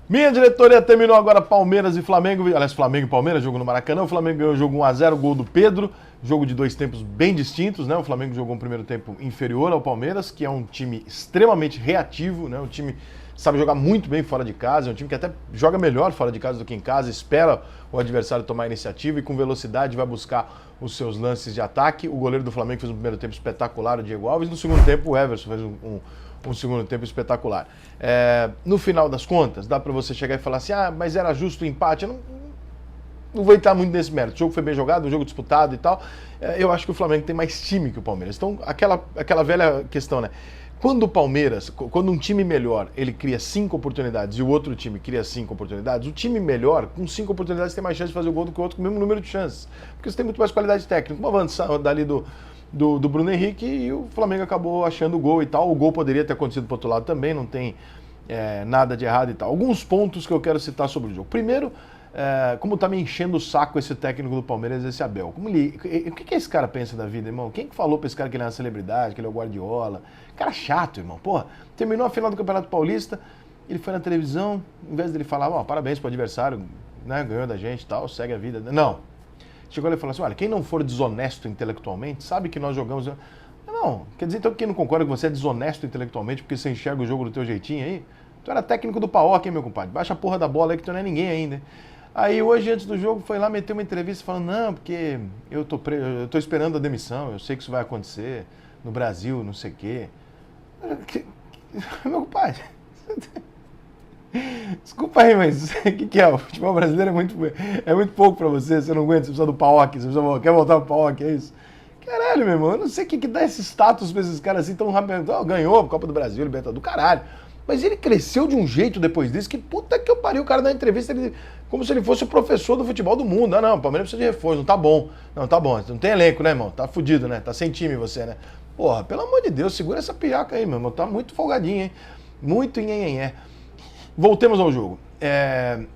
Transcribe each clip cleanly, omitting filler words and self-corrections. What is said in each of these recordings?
Minha diretoria terminou agora Palmeiras e Flamengo. Aliás, Flamengo e Palmeiras, jogo no Maracanã. O Flamengo ganhou o jogo 1-0, gol do Pedro. Jogo de dois tempos bem distintos, né? O Flamengo jogou um primeiro tempo inferior ao Palmeiras, que é um time extremamente reativo, né? Um time que sabe jogar muito bem fora de casa, é um time que até joga melhor fora de casa do que em casa, espera o adversário tomar a iniciativa e com velocidade vai buscar os seus lances de ataque. O goleiro do Flamengo fez um primeiro tempo espetacular, o Diego Alves. No segundo tempo, o Everson fez um segundo tempo espetacular. No final das contas, dá para você chegar e falar assim, mas era justo o empate. Eu não vou entrar muito nesse mérito. O jogo foi bem jogado, um jogo disputado e tal. Eu acho que o Flamengo tem mais time que o Palmeiras. Então, aquela velha questão, né? Quando o Palmeiras, quando um time melhor, ele cria 5 oportunidades e o outro time cria 5 oportunidades, o time melhor, com 5 oportunidades, tem mais chance de fazer o gol do que o outro com o mesmo número de chances. Porque você tem muito mais qualidade técnica. Uma avançada dali do Bruno Henrique e o Flamengo acabou achando o gol e tal. O gol poderia ter acontecido pro outro lado também, não tem nada de errado e tal. Alguns pontos que eu quero citar sobre o jogo. Primeiro, como tá me enchendo o saco esse técnico do Palmeiras, esse Abel. O que esse cara pensa da vida, irmão? Quem que falou pra esse cara que ele é uma celebridade, que ele é o Guardiola? Cara chato, irmão. Porra, terminou a final do Campeonato Paulista, ele foi na televisão, em vez dele falar, parabéns pro adversário, né, ganhou da gente e tal, segue a vida. Não. Chegou ali e falou assim, olha, quem não for desonesto intelectualmente, sabe que nós jogamos... Não, quer dizer então que quem não concorda que você é desonesto intelectualmente porque você enxerga o jogo do teu jeitinho aí? Tu era técnico do PAOK, hein, meu compadre? Baixa a porra da bola aí que tu não é ninguém ainda, hein? Aí hoje, antes do jogo, foi lá meter uma entrevista falando, não, porque eu tô esperando a demissão, eu sei que isso vai acontecer no Brasil, não sei o quê. Meu compadre, desculpa aí, mas o que é? O futebol brasileiro é muito pouco pra você não aguenta, você precisa do PAOK, quer voltar pro PAOK, é isso? Caralho, meu irmão, eu não sei o que dá esse status pra esses caras assim tão rápido. Ganhou a Copa do Brasil, Libertadores, do caralho. Mas ele cresceu de um jeito depois disso que puta que eu pariu, o cara na entrevista, como se ele fosse o professor do futebol do mundo. Não, o Palmeiras precisa de reforço, não tá bom. Não, tá bom, não tem elenco, né, irmão? Tá fudido, né? Tá sem time você, né? Porra, pelo amor de Deus, segura essa piaca aí, meu irmão. Tá muito folgadinho, hein? Muito nhenhenhé. Voltemos ao jogo.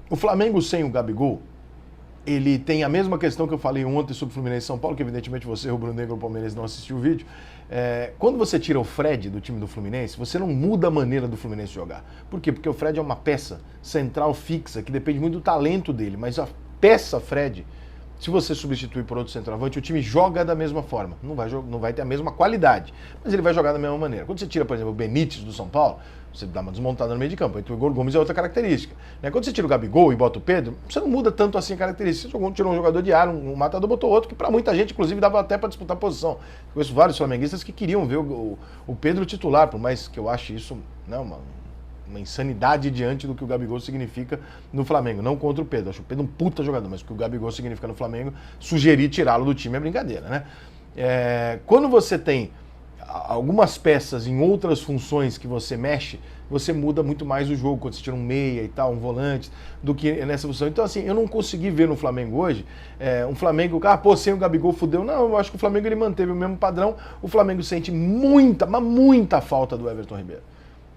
O Flamengo sem o Gabigol, ele tem a mesma questão que eu falei ontem sobre o Fluminense e São Paulo, que evidentemente você, o Bruno Negro, o Palmeiras, não assistiu o vídeo. Quando você tira o Fred do time do Fluminense, você não muda a maneira do Fluminense jogar. Por quê? Porque o Fred é uma peça central fixa, que depende muito do talento dele, mas a peça Fred, se você substituir por outro centroavante, o time joga da mesma forma. Não vai ter a mesma qualidade, mas ele vai jogar da mesma maneira. Quando você tira, por exemplo, o Benítez do São Paulo, você dá uma desmontada no meio de campo. Então o Igor Gomes é outra característica. Quando você tira o Gabigol e bota o Pedro, você não muda tanto assim a característica. Você tirou um jogador de área, um matador, botou outro, que pra muita gente, inclusive, dava até pra disputar posição. Eu conheço vários flamenguistas que queriam ver o Pedro titular, por mais que eu ache isso uma insanidade diante do que o Gabigol significa no Flamengo. Não contra o Pedro. Acho o Pedro um puta jogador, mas o que o Gabigol significa no Flamengo, sugerir tirá-lo do time é brincadeira, né? Quando você tem algumas peças em outras funções que você mexe, você muda muito mais o jogo, quando você tira um meia e tal, um volante, do que nessa função. Então, assim, eu não consegui ver no Flamengo hoje, um Flamengo, sem o Gabigol fudeu. Não, eu acho que o Flamengo ele manteve o mesmo padrão. O Flamengo sente muita falta do Everton Ribeiro.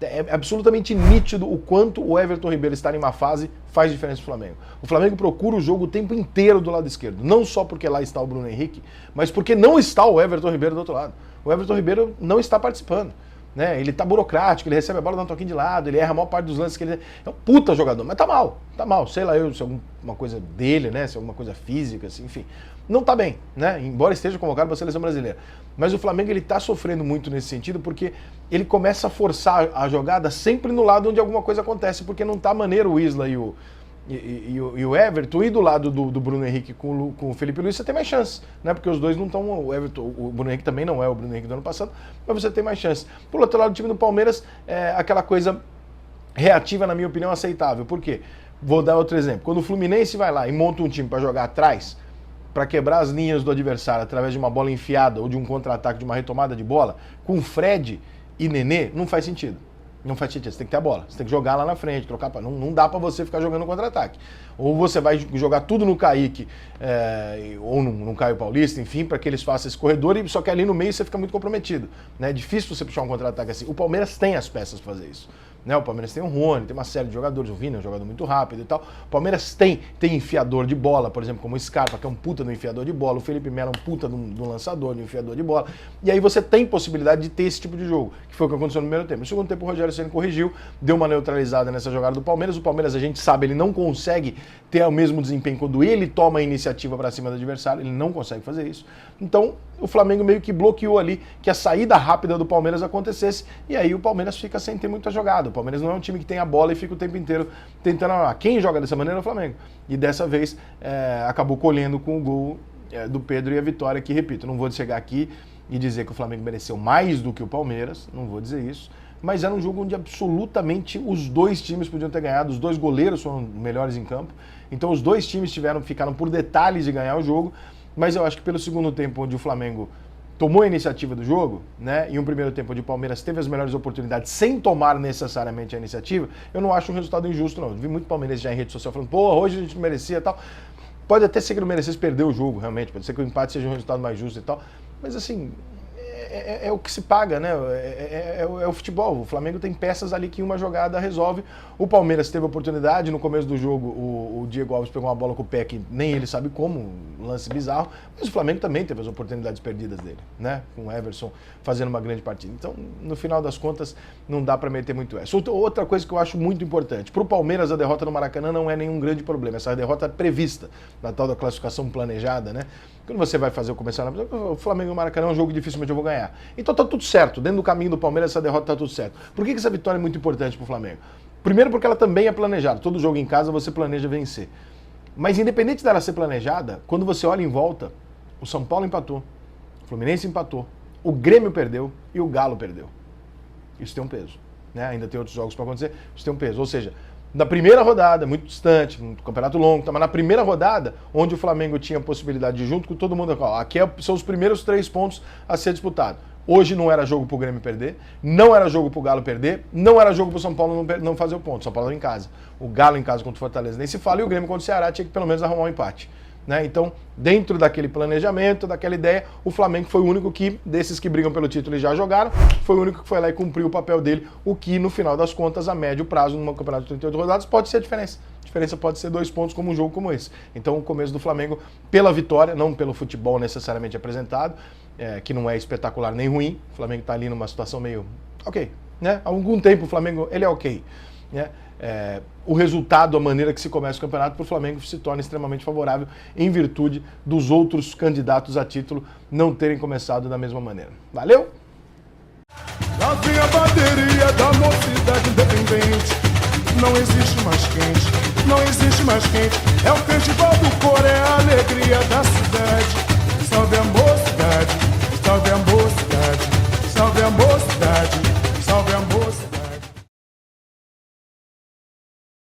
É absolutamente nítido o quanto o Everton Ribeiro estar em uma fase faz diferença pro Flamengo. O Flamengo procura o jogo o tempo inteiro do lado esquerdo. Não só porque lá está o Bruno Henrique, mas porque não está o Everton Ribeiro do outro lado. O Everton Ribeiro não está participando. Né? Ele tá burocrático, ele recebe a bola, dá um toquinho de lado, ele erra a maior parte dos lances que ele... É um puta jogador, mas tá mal. Sei lá se é alguma coisa dele, né? Se é alguma coisa física, assim, enfim. Não tá bem, né? Embora esteja convocado para a seleção brasileira. Mas o Flamengo, ele tá sofrendo muito nesse sentido, porque ele começa a forçar a jogada sempre no lado onde alguma coisa acontece, porque não tá maneiro o Isla e o Everton, e do lado do Bruno Henrique com o Felipe Luiz, você tem mais chance, né? Porque os dois não estão. O Bruno Henrique também não é o Bruno Henrique do ano passado, mas você tem mais chance. Por outro lado, o time do Palmeiras é aquela coisa reativa, na minha opinião, aceitável. Por quê? Vou dar outro exemplo. Quando o Fluminense vai lá e monta um time para jogar atrás, para quebrar as linhas do adversário através de uma bola enfiada ou de um contra-ataque, de uma retomada de bola, com Fred e Nenê, não faz sentido. Não faz sentido, você tem que ter a bola, você tem que jogar lá na frente, trocar. Não dá pra você ficar jogando contra-ataque. Ou você vai jogar tudo no Kaique, ou no Caio Paulista, enfim, para que eles façam esse corredor, e só que ali no meio você fica muito comprometido. Né? É difícil você puxar um contra-ataque assim. O Palmeiras tem as peças para fazer isso. Né? O Palmeiras tem o Rony, tem uma série de jogadores, o Vina é um jogador muito rápido e tal. O Palmeiras tem enfiador de bola, por exemplo, como o Scarpa, que é um puta do enfiador de bola, o Felipe Melo é um puta do lançador, do enfiador de bola. E aí você tem possibilidade de ter esse tipo de jogo, que foi o que aconteceu no primeiro tempo. No segundo tempo o Rogério Ceni corrigiu, deu uma neutralizada nessa jogada do Palmeiras. O Palmeiras, a gente sabe, ele não consegue ter o mesmo desempenho quando ele toma a iniciativa para cima do adversário, ele não consegue fazer isso. Então, o Flamengo meio que bloqueou ali que a saída rápida do Palmeiras acontecesse, e aí o Palmeiras fica sem ter muita jogada. O Palmeiras não é um time que tem a bola e fica o tempo inteiro tentando armar. Quem joga dessa maneira é o Flamengo. E dessa vez acabou colhendo com o gol do Pedro e a vitória, que, repito, não vou chegar aqui e dizer que o Flamengo mereceu mais do que o Palmeiras, não vou dizer isso, mas era um jogo onde absolutamente os dois times podiam ter ganhado, os dois goleiros foram melhores em campo, então os dois times ficaram por detalhes de ganhar o jogo, mas eu acho que pelo segundo tempo, onde o Flamengo tomou a iniciativa do jogo, né, e um primeiro tempo onde o Palmeiras teve as melhores oportunidades sem tomar necessariamente a iniciativa, eu não acho um resultado injusto, não. Eu vi muito palmeirense já em rede social falando, pô, hoje a gente merecia e tal. Pode até ser que não merecesse perder o jogo, realmente, pode ser que o empate seja um resultado mais justo e tal, mas assim, é o que se paga, né? É o futebol. O Flamengo tem peças ali que uma jogada resolve. O Palmeiras teve a oportunidade, no começo do jogo, o Diego Alves pegou uma bola com o pé que nem ele sabe como, um lance bizarro, mas o Flamengo também teve as oportunidades perdidas dele, né? Com o Everson fazendo uma grande partida. Então, no final das contas, não dá para meter muito essa. Outra coisa que eu acho muito importante, para o Palmeiras a derrota no Maracanã não é nenhum grande problema, essa derrota é prevista, na tal da classificação planejada, né? Quando você vai fazer o começar, o Flamengo e o Maracanã é um jogo que dificilmente eu vou ganhar. Então tá tudo certo, dentro do caminho do Palmeiras essa derrota tá tudo certo. Por que essa vitória é muito importante pro Flamengo? Primeiro porque ela também é planejada, todo jogo em casa você planeja vencer. Mas independente dela ser planejada, quando você olha em volta, o São Paulo empatou, o Fluminense empatou, o Grêmio perdeu e o Galo perdeu. Isso tem um peso, né? Ainda tem outros jogos para acontecer, isso tem um peso. Ou seja, na primeira rodada, muito distante, um campeonato longo, mas na primeira rodada, onde o Flamengo tinha a possibilidade de, junto com todo mundo, aqui são os primeiros 3 pontos a ser disputado. Hoje não era jogo pro Grêmio perder, não era jogo pro Galo perder, não era jogo pro São Paulo não fazer o ponto. São Paulo em casa. O Galo em casa contra o Fortaleza nem se fala, e o Grêmio contra o Ceará tinha que pelo menos arrumar um empate. Né? Então, dentro daquele planejamento, daquela ideia, o Flamengo foi o único que, desses que brigam pelo título e já jogaram, foi o único que foi lá e cumpriu o papel dele, o que, no final das contas, a médio prazo, num campeonato de 38 rodadas, pode ser a diferença. A diferença pode ser 2 pontos como um jogo como esse. Então, o começo do Flamengo, pela vitória, não pelo futebol necessariamente apresentado, que não é espetacular nem ruim, o Flamengo está ali numa situação meio ok, né? Há algum tempo o Flamengo, ele é ok, né? O resultado, a maneira que se começa o campeonato, para o Flamengo se torna extremamente favorável em virtude dos outros candidatos a título não terem começado da mesma maneira. Valeu? Lá vem a bateria da mocidade independente. Não existe mais quente, não existe mais quente. É o festival do cor, é a alegria da cidade. Salve a mocidade, salve a mocidade, salve a mocidade.